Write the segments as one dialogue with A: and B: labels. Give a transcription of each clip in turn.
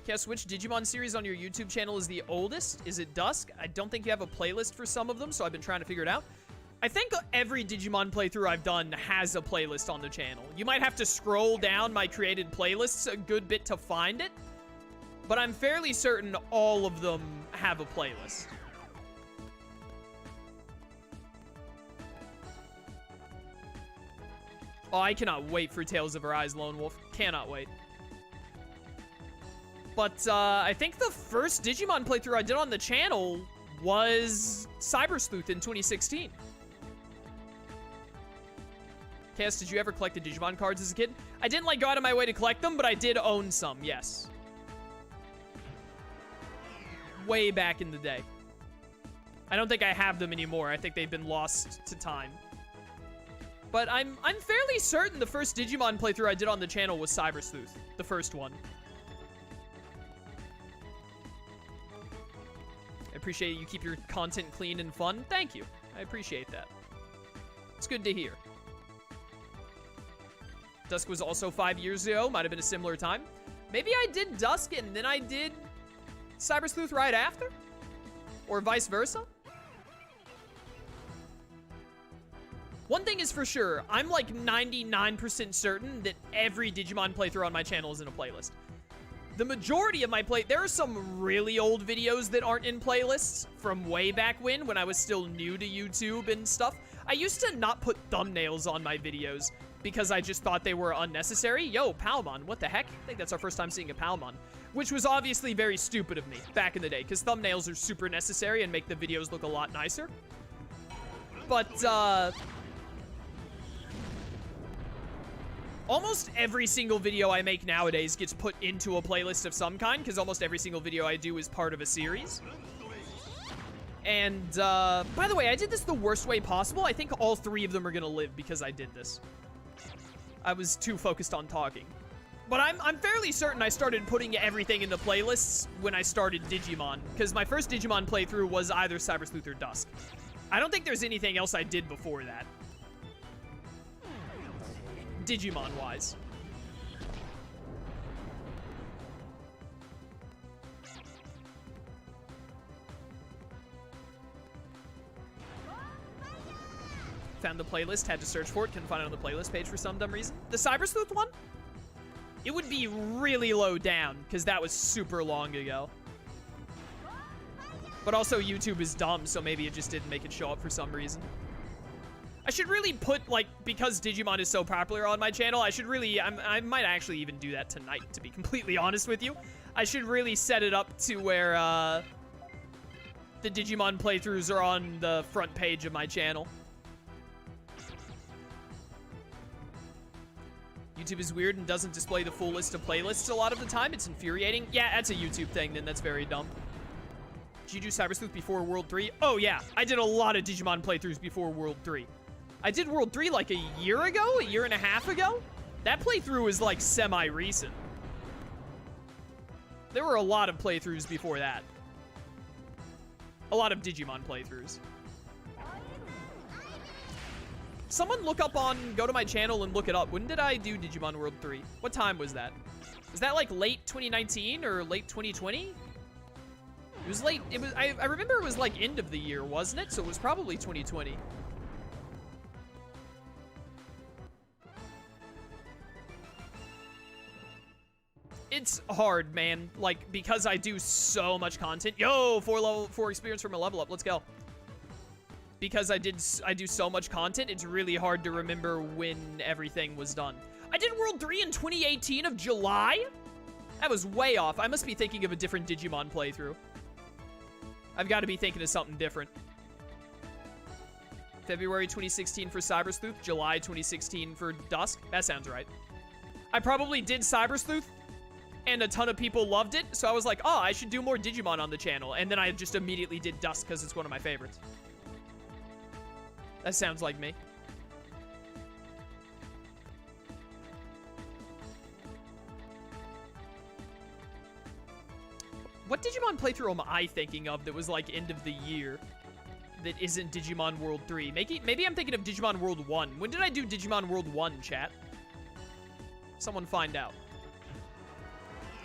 A: Guess which Digimon series on your YouTube channel is the oldest? Is it Dusk? I don't think you have a playlist for some of them, so I've been trying to figure it out. I think every Digimon playthrough I've done has a playlist on the channel. You might have to scroll down my created playlists a good bit to find it, but I'm fairly certain all of them have a playlist. Oh, I cannot wait for Tales of Arise Lone Wolf. Cannot wait. But, I think the first Digimon playthrough I did on the channel was Cyber Sleuth in 2016. Cass, did you ever collect the Digimon cards as a kid? I didn't, like, go out of my way to collect them, but I did own some, yes. Way back in the day. I don't think I have them anymore. I think they've been lost to time. But I'm fairly certain the first Digimon playthrough I did on the channel was Cyber Sleuth. The first one. I appreciate you keep your content clean and fun. Thank you. I appreciate that. It's good to hear. Dusk was also 5 years ago. Might have been a similar time. Maybe I did Dusk and then I did Cyber Sleuth right after? Or vice versa? One thing is for sure, I'm like 99% certain that every Digimon playthrough on my channel is in a playlist. The majority of my there are some really old videos that aren't in playlists from way back when I was still new to YouTube and stuff. I used to not put thumbnails on my videos because I just thought they were unnecessary. Yo, Palmon, what the heck? I think that's our first time seeing a Palmon. Which was obviously very stupid of me back in the day, because thumbnails are super necessary and make the videos look a lot nicer. But, almost every single video I make nowadays gets put into a playlist of some kind, because almost every single video I do is part of a series. And, by the way, I did this the worst way possible. I think all 3 of them are gonna live because I did this. I was too focused on talking. But I'm fairly certain I started putting everything into playlists when I started Digimon, because my first Digimon playthrough was either Cyber Sleuth or Dusk. I don't think there's anything else I did before that. Digimon-wise. Found the playlist, had to search for it, couldn't find it on the playlist page for some dumb reason. The Cyber Sleuth one? It would be really low down, because that was super long ago. But also, YouTube is dumb, so maybe it just didn't make it show up for some reason. I should really put, like, because Digimon is so popular on my channel, I should really, I might actually even do that tonight, to be completely honest with you. I should really set it up to where, the Digimon playthroughs are on the front page of my channel. YouTube is weird and doesn't display the full list of playlists a lot of the time. It's infuriating. Yeah, that's a YouTube thing, then that's very dumb. Did you do Cyber Sleuth before World 3? Oh, yeah. I did a lot of Digimon playthroughs before World 3. I did World 3 like a year ago? A year and a half ago? That playthrough was like semi-recent. There were a lot of playthroughs before that. A lot of Digimon playthroughs. Someone look up go to my channel and look it up. When did I do Digimon World 3? What time was that? Is that like late 2019 or late 2020? It was late, I remember it was like end of the year, wasn't it? So it was probably 2020. It's hard, man. Like, because I do so much content. Yo, 4 experience from a level up. Let's go. Because I do so much content, it's really hard to remember when everything was done. I did World 3 in 2018 of July? That was way off. I must be thinking of a different Digimon playthrough. I've got to be thinking of something different. February 2016 for Cyber Sleuth, July 2016 for Dusk. That sounds right. I probably did Cyber Sleuth, and a ton of people loved it, so I was like, oh, I should do more Digimon on the channel. And then I just immediately did Dusk because it's one of my favorites. That sounds like me. What Digimon playthrough am I thinking of that was like end of the year that isn't Digimon World 3? Maybe I'm thinking of Digimon World 1. When did I do Digimon World 1, chat? Someone find out.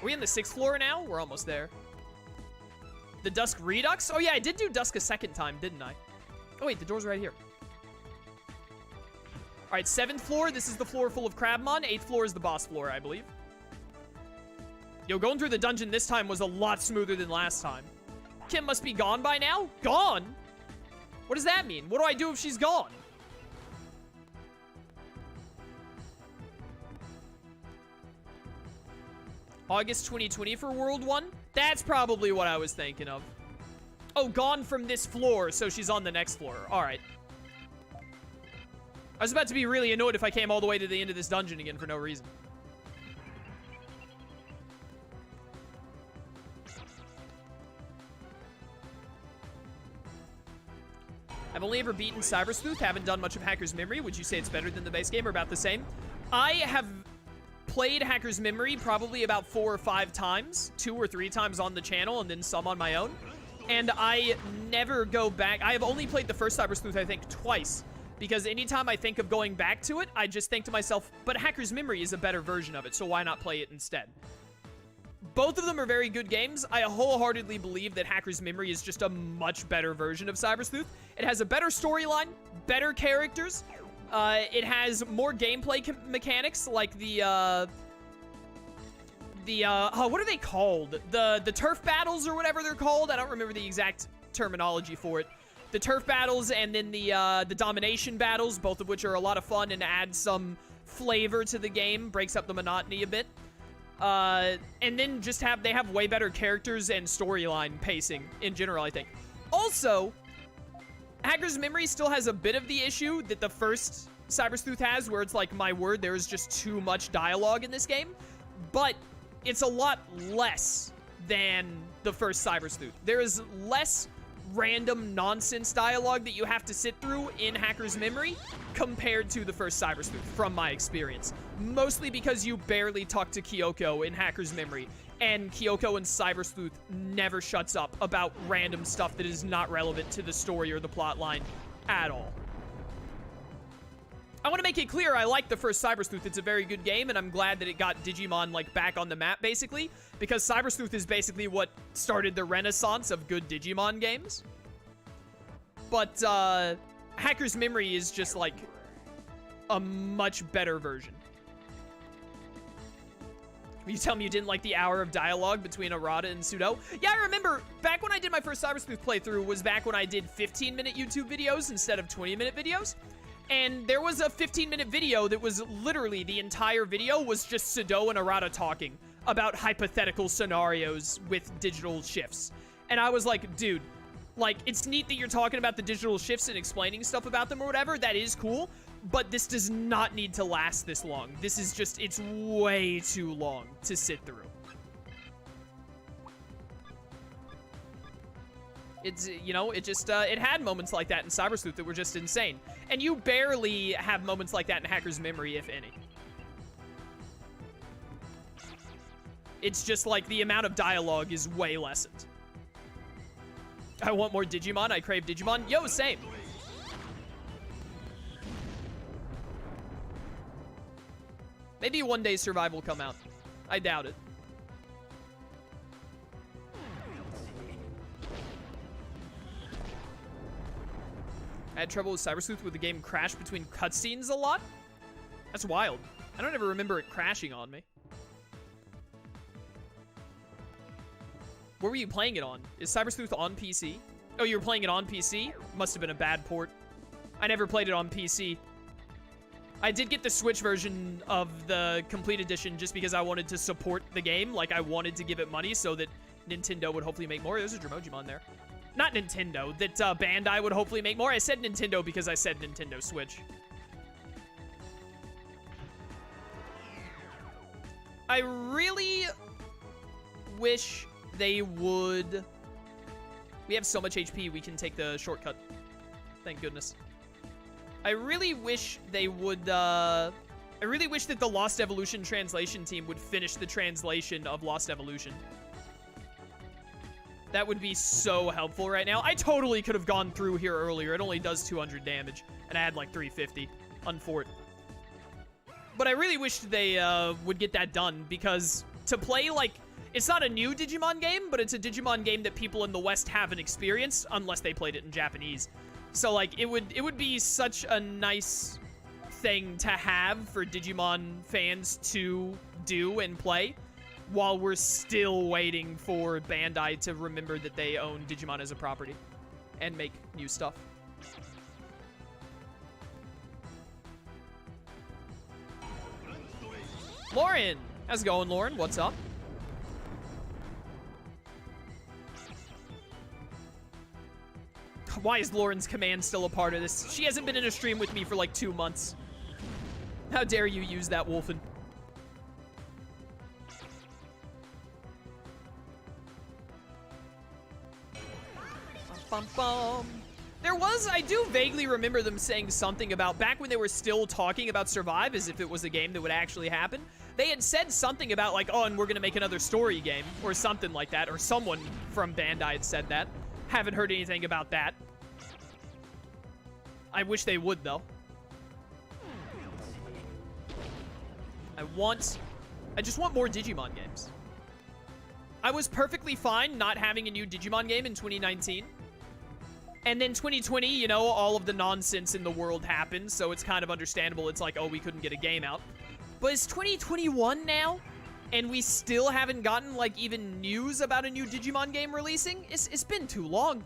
A: Are we on the 6th floor now? We're almost there. The Dusk Redux? Oh yeah, I did do Dusk a second time, didn't I? Oh wait, the door's right here. All right, 7th floor. This is the floor full of Crabmon. 8th floor is the boss floor, I believe. Yo, going through the dungeon this time was a lot smoother than last time. Kim must be gone by now? Gone? What does that mean? What do I do if she's gone? August 2020 for World 1? That's probably what I was thinking of. Oh, gone from this floor, so she's on the next floor. All right. I was about to be really annoyed if I came all the way to the end of this dungeon again for no reason. I've only ever beaten Cyber Sleuth, haven't done much of Hacker's Memory. Would you say it's better than the base game or about the same? I have played Hacker's Memory probably about 4 or 5 times, 2 or 3 times on the channel and then some on my own. And I never go back. I have only played the first Cyber Sleuth, I think, twice. Because anytime I think of going back to it, I just think to myself, but Hacker's Memory is a better version of it, so why not play it instead? Both of them are very good games. I wholeheartedly believe that Hacker's Memory is just a much better version of Cyber Sleuth. It has a better storyline, better characters. It has more gameplay mechanics, like what are they called? The turf battles or whatever they're called. I don't remember the exact terminology for it. The turf battles and then the domination battles, both of which are a lot of fun and add some flavor to the game, breaks up the monotony a bit. And then just they have way better characters and storyline pacing in general, I think. Also, Hacker's Memory still has a bit of the issue that the first Cyber Sleuth has, where it's like, my word, there is just too much dialogue in this game. But it's a lot less than the first Cyber Sleuth. There is less random nonsense dialogue that you have to sit through in Hacker's Memory compared to the first Cyber Sleuth, from my experience. Mostly because you barely talk to Kyoko in Hacker's Memory, and Kyoko in Cyber Sleuth never shuts up about random stuff that is not relevant to the story or the plot line at all. I want to make it clear, I like the first Cyber Sleuth. It's a very good game, and I'm glad that it got Digimon, like, back on the map, basically, because Cyber Sleuth is basically what started the renaissance of good Digimon games. But, Hacker's Memory is just, like, a much better version. You tell me you didn't like the hour of dialogue between Arata and Pseudo? Yeah, I remember, back when I did my first Cyber Sleuth playthrough was back when I did 15-minute YouTube videos instead of 20-minute videos. And there was a 15-minute video that was literally, the entire video was just Pseudo and Arata talking about hypothetical scenarios with digital shifts. And I was like, dude, like, it's neat that you're talking about the digital shifts and explaining stuff about them or whatever. That is cool. But this does not need to last this long. This is just, it's way too long to sit through. It's, you know, it just, it had moments like that in Cyber Sleuth that were just insane. And you barely have moments like that in Hacker's Memory, if any. It's just like the amount of dialogue is way lessened. I want more Digimon. I crave Digimon. Yo, same. Maybe one day Survive will come out. I doubt it. I had trouble with Cyber Sleuth with the game crashed between cutscenes a lot. That's wild. I don't ever remember it crashing on me. Where were you playing it on? Is Cyber Sleuth on PC? Oh, you were playing it on PC? Must have been a bad port. I never played it on PC. I did get the Switch version of the Complete Edition just because I wanted to support the game. Like, I wanted to give it money so that Nintendo would hopefully make more. There's a Dremojimon there. Not Nintendo. That Bandai would hopefully make more. I said Nintendo because I said Nintendo Switch. I really wish they would... We have so much HP, we can take the shortcut. Thank goodness. I really wish they would, I really wish that the Lost Evolution translation team would finish the translation of Lost Evolution. That would be so helpful right now. I totally could have gone through here earlier. It only does 200 damage, and I had like 350 on Fort. But I really wish they would get that done, because to play, like, It's not a new Digimon game, but it's a Digimon game that people in the West haven't experienced unless they played it in Japanese. So, like, it would be such a nice thing to have for Digimon fans to do and play while we're still waiting for Bandai to remember that they own Digimon as a property and make new stuff. Lauren! How's it going, Lauren? What's up? Why is Lauren's command still a part of this? She hasn't been in a stream with me for like 2 months. How dare you use that, Wolfen? Bum, bum, bum. There was, I do vaguely remember them saying something about, back when they were still talking about Survive as if it was a game that would actually happen, they had said something about like, oh, and we're gonna make another story game, or something like that, or someone from Bandai had said that. Haven't heard anything about that. I wish they would, though. I just want more Digimon games. I was perfectly fine not having a new Digimon game in 2019. And then 2020, you know, all of the nonsense in the world happened, so it's kind of understandable. It's like, oh, we couldn't get a game out. But it's 2021 now, and we still haven't gotten, like, even news about a new Digimon game releasing? It's been too long.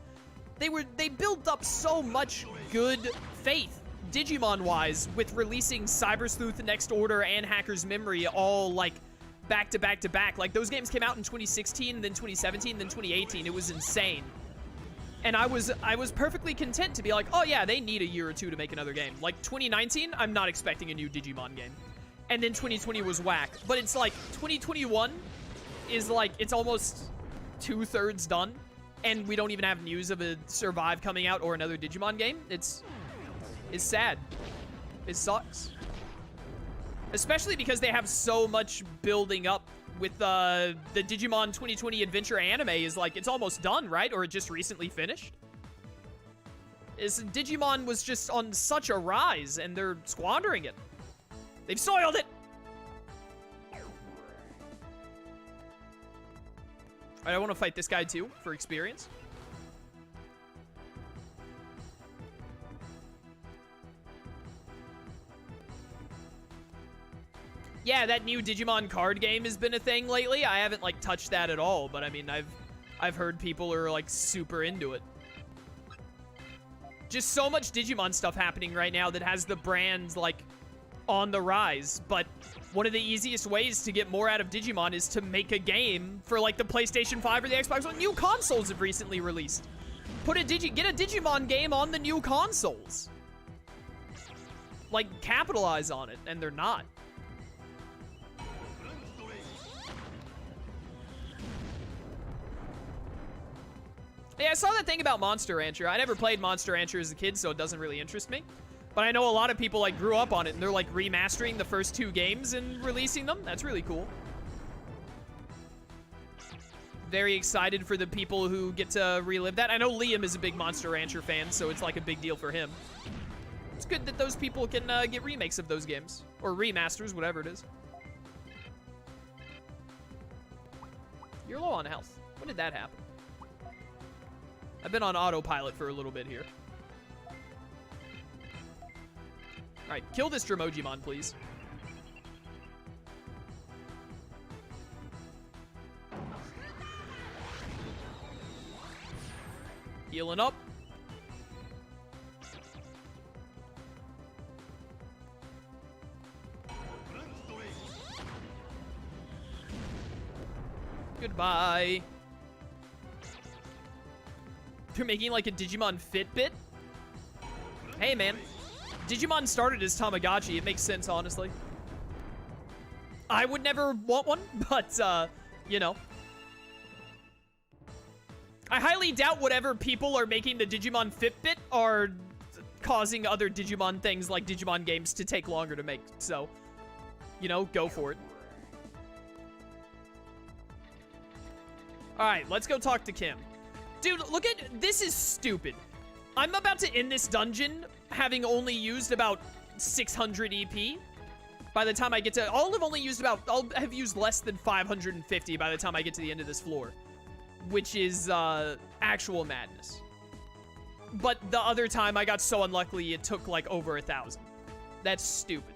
A: They built up so much good faith, Digimon-wise, with releasing Cyber Sleuth, Next Order, and Hacker's Memory all, like, back to back to back. Like, those games came out in 2016, then 2017, then 2018. It was insane. And I was perfectly content to be like, oh yeah, they need a year or two to make another game. Like 2019, I'm not expecting a new Digimon game. And then 2020 was whack. But it's like 2021 is like, it's almost 2/3 done. And we don't even have news of a Survive coming out or another Digimon game. It's sad. It sucks. Especially because they have so much building up with the Digimon 2020 Adventure anime is like, it's almost done, right? Or it just recently finished. Digimon was just on such a rise, and they're squandering it. They've soiled it! Alright, I want to fight this guy too, for experience. Yeah, that new Digimon card game has been a thing lately. I haven't, like, touched that at all, but I mean, I've heard people are, like, super into it. Just so much Digimon stuff happening right now that has the brand, like, on the rise. But one of the easiest ways to get more out of Digimon is to make a game for, like, the PlayStation 5 or the Xbox One. New consoles have recently released. Get a Digimon game on the new consoles. Like, capitalize on it, and they're not. Yeah, I saw that thing about Monster Rancher. I never played Monster Rancher as a kid, so it doesn't really interest me. But I know a lot of people, like, grew up on it, and they're, like, remastering the first 2 games and releasing them. That's really cool. Very excited for the people who get to relive that. I know Liam is a big Monster Rancher fan, so it's, like, a big deal for him. It's good that those people can get remakes of those games. Or remasters, whatever it is. You're low on health. When did that happen? I've been on autopilot for a little bit here. Alright, kill this Dramojimon, please. Healing up. Goodbye. They're making like a Digimon Fitbit? Hey, man. Digimon started as Tamagotchi. It makes sense, honestly. I would never want one, but, you know. I highly doubt whatever people are making the Digimon Fitbit are causing other Digimon things like Digimon games to take longer to make. So, you know, go for it. Alright, let's go talk to Kim. Dude, look at... This is stupid. I'm about to end this dungeon having only used about 600 EP. By the time I get to, I'll have used less than 550 by the time I get to the end of this floor, which is actual madness. But the other time I got so unlucky, it took like over 1,000. That's stupid.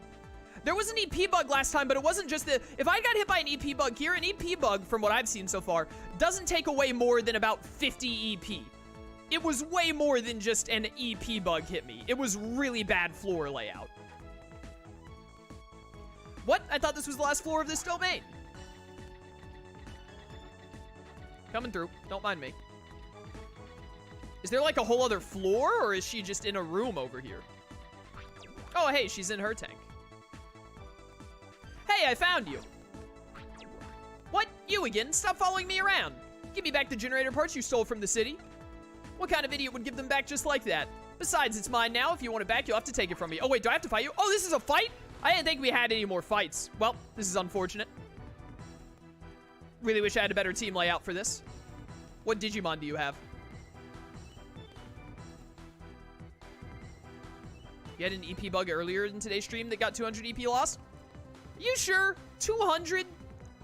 A: There was an EP bug last time, but it wasn't just the, if I got hit by an EP bug here, an EP bug, from what I've seen so far, doesn't take away more than about 50 EP. It was way more than just an EP bug hit me. It was really bad floor layout. What? I thought this was the last floor of this domain. Coming through. Don't mind me. Is there like a whole other floor, or is she just in a room over here? Oh, hey, she's in her tank. Hey, I found you. What? You again? Stop following me around. Give me back the generator parts you stole from the city. What kind of idiot would give them back just like that? Besides, it's mine now. If you want it back, you'll have to take it from me. Oh, wait, do I have to fight you? Oh, this is a fight? I didn't think we had any more fights. Well, this is unfortunate. Really wish I had a better team layout for this. What Digimon do you have? You had an EP bug earlier in today's stream that got 200 EP loss? You sure? 200?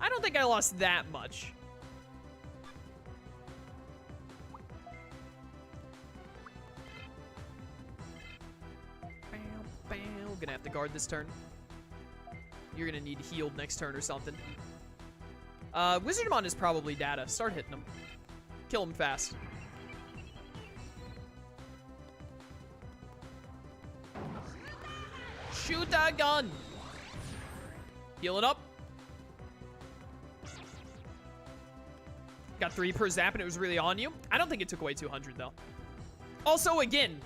A: I don't think I lost that much. Gonna have to guard this turn. You're gonna need healed next turn or something. Wizardmon is probably data. Start hitting him. Kill him fast. Shoot that gun! Healing up. Got 3 per zap and it was really on you. I don't think it took away 200 though. Also, again,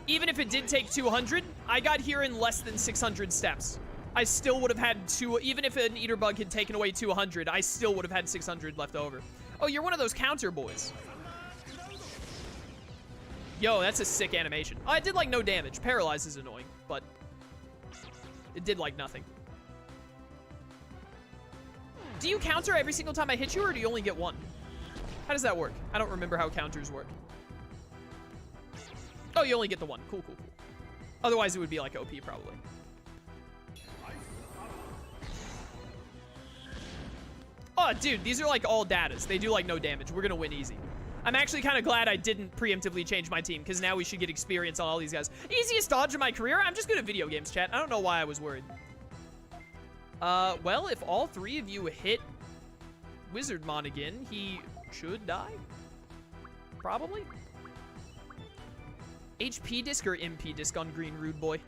A: even if it did take 200, I got here in less than 600 steps. I still would have had even if an eater bug had taken away 200, I still would have had 600 left over. Oh, you're one of those counter boys. Yo, that's a sick animation. Oh, it did like no damage. Paralyze is annoying, but it did like nothing. Do you counter every single time I hit you, or do you only get one? How does that work? I don't remember how counters work. Oh, you only get the one. Cool, cool, cool. Otherwise, it would be like OP, probably. Oh, dude, these are like all datas. They do like no damage. We're gonna win easy. I'm actually kind of glad I didn't preemptively change my team, because now we should get experience on all these guys. Easiest dodge of my career? I'm just good at video games, chat. I don't know why I was worried. Well, if all 3 of you hit Wizardmon again, he should die. Probably. HP disc or MP disc on Green Rude Boy?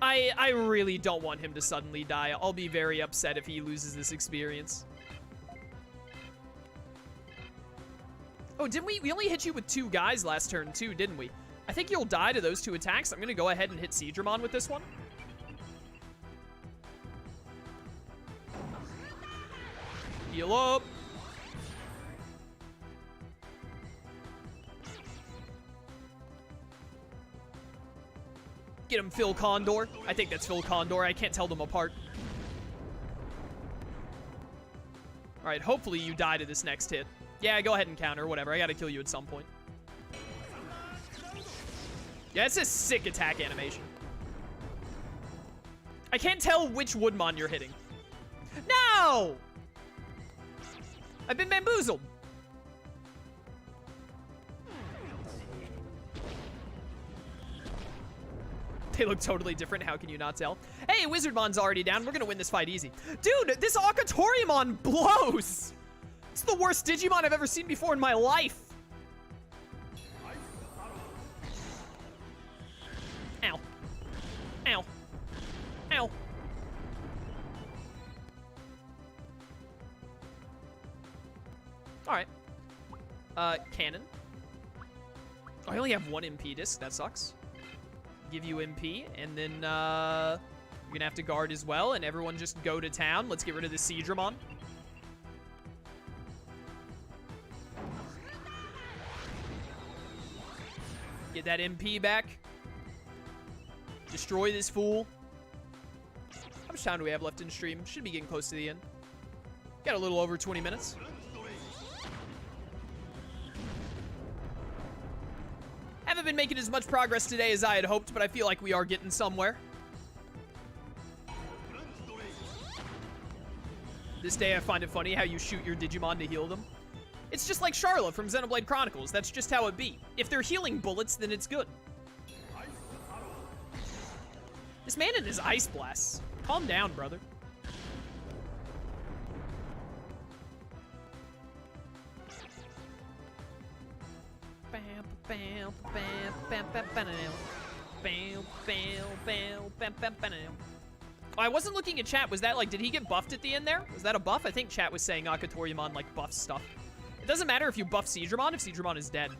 A: I really don't want him to suddenly die. I'll be very upset if he loses this experience. Oh, didn't we only hit you with 2 guys last turn too, didn't we? I think you'll die to those 2 attacks. I'm gonna go ahead and hit Seedramon with this one. Heal up. Get him, Phil Condor. I think that's Phil Condor. I can't tell them apart. All right, hopefully you die to this next hit. Yeah, go ahead and counter, whatever. I gotta kill you at some point. Yeah, it's a sick attack animation. I can't tell which Woodmon you're hitting. No! I've been bamboozled. They look totally different. How can you not tell? Hey, Wizardmon's already down. We're gonna win this fight easy. Dude, this Akatoriamon blows! It's the worst Digimon I've ever seen before in my life. Ow. Ow. Ow. Alright. Cannon. Oh, I only have 1 MP disc. That sucks. Give you MP, and then, you're gonna have to guard as well, and everyone just go to town. Let's get rid of the Seedramon. Get that MP back. Destroy this fool. How much time do we have left in stream? Should be getting close to the end. Got a little over 20 minutes. Haven't been making as much progress today as I had hoped, but I feel like we are getting somewhere. This day I find it funny how you shoot your Digimon to heal them. It's just like Charla from Xenoblade Chronicles. That's just how it be. If they're healing bullets, then it's good. This man and his ice blasts. Calm down, brother. Oh, I wasn't looking at chat. Was that like, did he get buffed at the end there? Was that a buff? I think chat was saying Akatoriyamon like buff stuff. It doesn't matter if you buff Seedramon if Seedramon is dead.